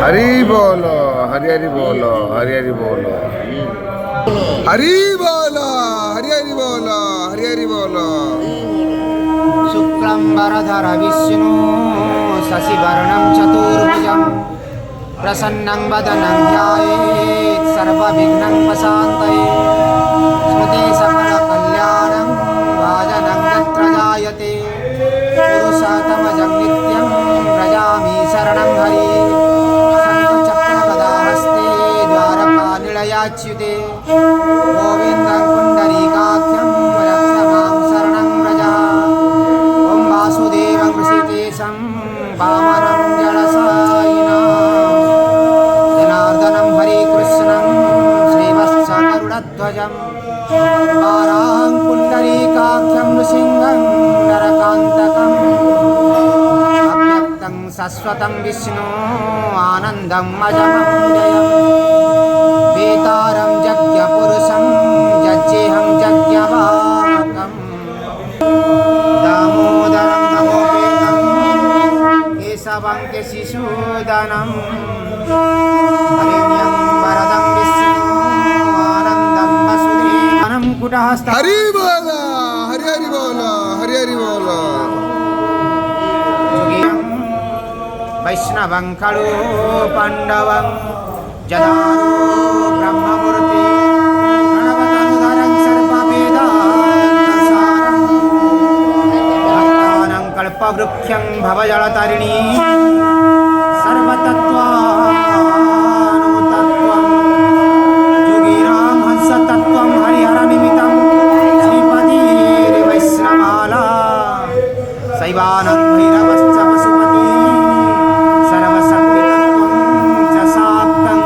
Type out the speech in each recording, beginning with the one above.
हरी बोलो, हरी हरी बोलो, हरी हरी बोलो, हरी बोलो, हरी हरी बोलो, हरी हरी बोलो। शुक्लंबरधर विष्णु शशिवर्णं चतुर्भुजं प्रसन्नं वदनं ध्यायेत् सर्वविघ्नोपशान्तये स्मृति सकलकल्याणं भाजनं यत्र जायते पुरुषोत्तमं नित्यं व्रजामि शरणं हरि शङ्खचक्रगदाहस्ते द्वारकानिलयाच्युते गोविन्दं पुण्डरीकाख्यं रक्षमां शरणं व्रज ॐ वासुदेवं ऋषिकेशं वामनं जलसायिनं जनार्दनं हरिकृष्णं श्रीवत्सगरुडध्वजं वारां पुण्डरीकाख्यं नृसिंहं नरकान्तकम् अव्यक्तं शाश्वतं विष्णु आनन्दं अजमं वेतारं यज्ञपुरुषं यज्ञेहं यज्ञवाहकं दामोदरं तमोपेतं केशवं केशिशूदनं हरिण्यं वरदं विष्णु आनन्दं वसुदेवनं कुटहस्तं हरी बोलो, हरी हरी बोलो, हरी हरी बोलो। वैष्णवं खलु पाण्डवं जदारो ब्रह्ममूर्ति प्रणवतनुधरं सर्ववेदान्तसारं भक्तानां कल्पवृक्षं भवजलतरिणी सर्वतत्त्वानुतत्त्वं योगिनां हंसतत्त्वं हरिहरनिमित्तं श्रीपतिर्वैष्णवमाला शैवानन्द भैरवश्च पशुपति सर्वशक्तितत्त्वं च साप्तं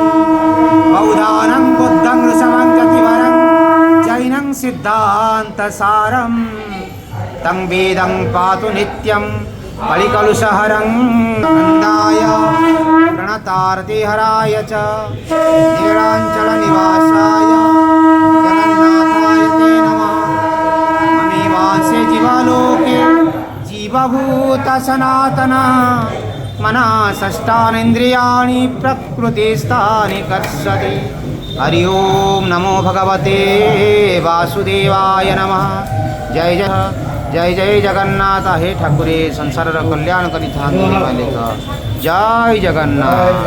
बौद्धानं बुद्धं ऋषभं चतिवरं जैनं सिद्धान्तसारं तं वेदं पातु नित्यं कलिकलुषहरं नन्दाय प्रणतार्तिहराय च नीलाञ्चलनिवासाय जगन्नाथाय ते नमः ममेवांसे जीवलोके जीवभूत सनातना मना षष्ठानीन्द्रियाणि प्रकृतिस्थानि कर्षति हरि ओम नमो भगवते वासुदेवाय नमः जय जय जय जय जगन्नाथ हे ठाकुरे संसार कल्याण करी था जय जगन्नाथ।